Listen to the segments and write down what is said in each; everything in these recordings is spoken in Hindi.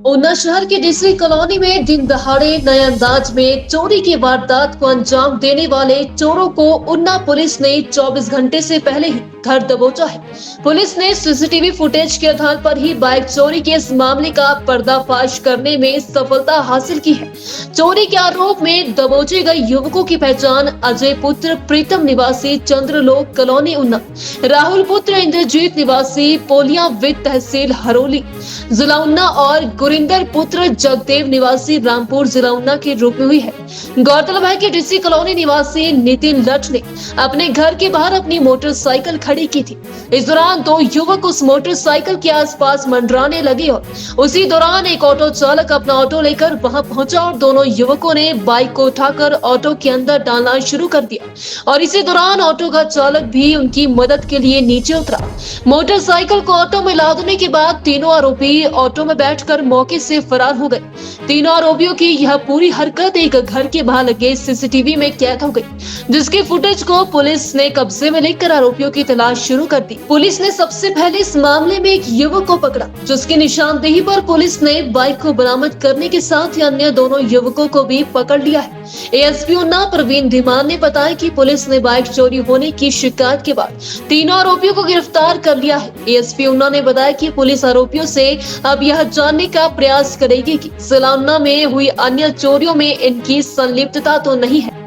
ऊना शहर के डीसी कॉलोनी में दिन दहाड़े नए अंदाज में चोरी की वारदात को अंजाम देने वाले चोरों को ऊना पुलिस ने 24 घंटे से पहले ही घर दबोचा है। पुलिस ने सीसीटीवी फुटेज के आधार पर ही बाइक चोरी के इस मामले का पर्दाफाश करने में सफलता हासिल की है। चोरी के आरोप में दबोचे गए युवकों की पहचान अजय पुत्र प्रीतम निवासी चंद्रलोक कॉलोनी ऊना, राहुल पुत्र इंद्रजीत निवासी पोलिया विद तहसील हरोली जिला ऊना और गुरिंदर पुत्र जगदेव निवासी रामपुर जिला ऊना के रूप में हुई है। गौरतलब है कि डीसी कॉलोनी निवासी नितिन लठ ने अपने घर के बाहर अपनी मोटरसाइकिल खड़ी की थी। इस दौरान दो युवक उस मोटरसाइकिल के आसपास मंडराने लगे और उसी दौरान एक ऑटो चालक अपना ऑटो लेकर वहां पहुंचा और दोनों युवकों ने बाइक को उठाकर ऑटो के अंदर डालना शुरू कर दिया और इसी दौरान ऑटो का चालक भी उनकी मदद के लिए नीचे उतरा। मोटरसाइकिल को ऑटो में लादने के बाद तीनों आरोपी ऑटो में बैठकर मौके से फरार हो गए। तीनों आरोपियों की यह पूरी हरकत एक घर के बाहर लगे सीसीटीवी में कैद हो गई, जिसकी फुटेज को पुलिस ने कब्जे में लेकर आरोपियों की तलाश शुरू कर दी। पुलिस ने सबसे पहले इस मामले में एक युवक को पकड़ा, जिसकी निशानदेही पर पुलिस ने बाइक को बरामद करने के साथ ही अन्य दोनों युवकों को भी पकड़ लिया है। एएसपी ऊना प्रवीण धीमान ने बताया कि पुलिस ने बाइक चोरी होने की शिकायत के बाद तीनों आरोपियों को गिरफ्तार कर लिया है। एएसपी ऊना ने बताया कि पुलिस आरोपियों से अब यह जानने का प्रयास करेगी कि जिला ऊना में हुई अन्य चोरियों में इनकी संलिप्तता तो नहीं है।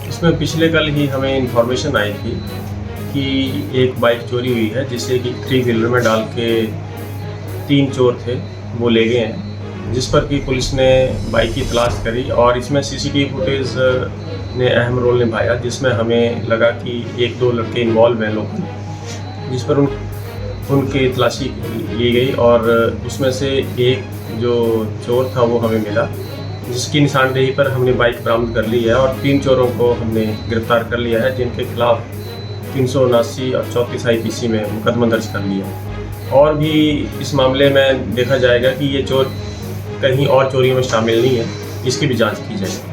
इसमें पिछले कल ही हमें इंफॉर्मेशन आई थी कि एक बाइक चोरी हुई है, जिसे कि 3 व्हीलर में डाल के 3 चोर थे, वो ले गए हैं, जिस पर कि पुलिस ने बाइक की तलाश करी और इसमें सीसीटीवी फुटेज ने अहम रोल निभाया, जिसमें हमें लगा कि 1-2 लड़के इन्वॉल्व हैं लोग, जिस पर उनकी तलाशी ली गई और उसमें से एक जो चोर था वो हमें मिला, जिसकी निशानदेही पर हमने बाइक बरामद कर ली है और 3 चोरों को हमने गिरफ्तार कर लिया है, जिनके खिलाफ 379 और 34 IPC में मुकदमा दर्ज कर लिया। और भी इस मामले में देखा जाएगा कि ये चोर कहीं और चोरियों में शामिल नहीं है, इसकी भी जांच की जाएगी।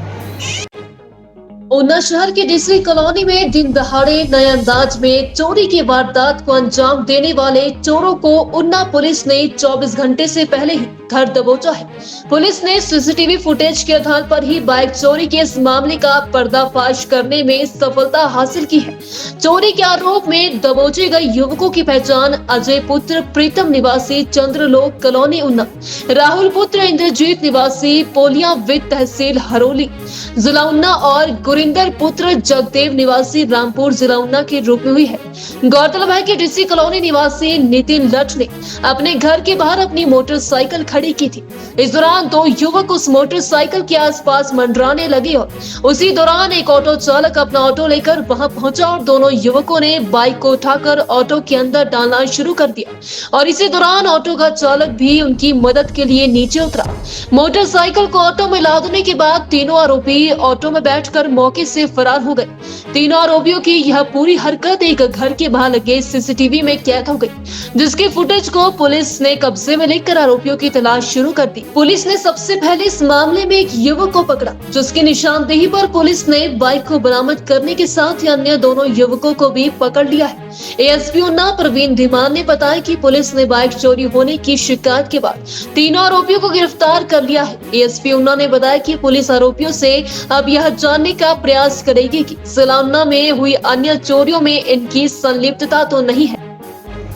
ऊना शहर के डीसी कॉलोनी में दिन दहाड़े नए अंदाज में चोरी की वारदात को अंजाम देने वाले चोरों को ऊना पुलिस ने 24 घंटे से पहले ही घर दबोचा है। पुलिस ने सीसीटीवी फुटेज के आधार पर ही बाइक चोरी के इस मामले का पर्दाफाश करने में सफलता हासिल की है। चोरी के आरोप में दबोचे गए युवकों की पहचान अजय पुत्र प्रीतम निवासी चंद्रलोक कॉलोनी ऊना, राहुल पुत्र इंद्रजीत निवासी पोलिया विद तहसील हरोली जिला ऊना और गुरिंदर पुत्र जगदेव निवासी रामपुर जिला ऊना के रूप में हुई है। गौरतलब है कि डीसी कॉलोनी निवासी नितिन लठ ने अपने घर के बाहर अपनी मोटरसाइकिल खड़ी की थी। इस दौरान दो युवक उस मोटरसाइकिल के आसपास मंडराने लगे और उसी दौरान एक ऑटो चालक अपना ऑटो लेकर वहां पहुंचा और दोनों युवकों ने बाइक को उठाकर ऑटो के अंदर डालना शुरू कर दिया और इसी दौरान ऑटो का चालक भी उनकी मदद के लिए नीचे उतरा। मोटरसाइकिल को ऑटो में लादने के बाद तीनों आरोपी ऑटो में बैठकर मौके से फरार हो गए। तीनों आरोपियों की यह पूरी हरकत एक घर के बाहर लगे सीसीटीवी में कैद हो गई, जिसकी फुटेज को पुलिस ने कब्जे में लेकर आरोपियों की तलाश शुरू कर दी। पुलिस ने सबसे पहले इस मामले में एक युवक को पकड़ा, जिसकी निशानदेही पर पुलिस ने बाइक को बरामद करने के साथ ही अन्य दोनों युवकों को भी पकड़ लिया है। एएसपी ऊना प्रवीण धीमान ने बताया कि पुलिस ने बाइक चोरी होने की शिकायत के बाद तीनों आरोपियों को गिरफ्तार कर लिया है। एएसपी ऊना ने बताया कि पुलिस आरोपियों से अब यह जानने का प्रयास करेगी कि जिला ऊना में हुई अन्य चोरियों में इनकी संलिप्तता तो नहीं है।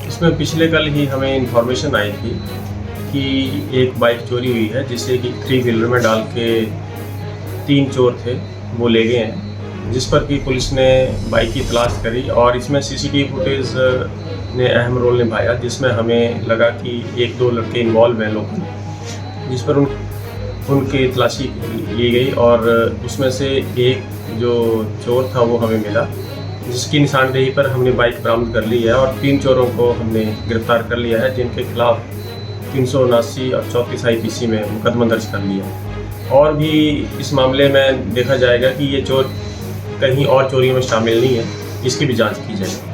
इसमें पिछले कल ही हमें इंफॉर्मेशन आई थी कि एक बाइक चोरी हुई है, जिसे कि 3 व्हीलर में डाल के 3 चोर थे, वो ले गए हैं, जिस पर कि पुलिस ने बाइक की तलाश करी और इसमें सीसीटीवी फुटेज ने अहम रोल निभाया, जिसमें हमें लगा कि 1-2 लड़के इन्वॉल्व हैं लोग, जिस पर उनकी तलाशी ली गई और उसमें से एक जो चोर था वो हमें मिला, जिसकी निशानदेही पर हमने बाइक बरामद कर ली है और 3 चोरों को हमने गिरफ्तार कर लिया है, जिनके खिलाफ 379 और 34 IPC में मुकदमा दर्ज कर लिया। और भी इस मामले में देखा जाएगा कि ये चोर कहीं और चोरियों में शामिल नहीं है, इसकी भी जांच की जाएगी।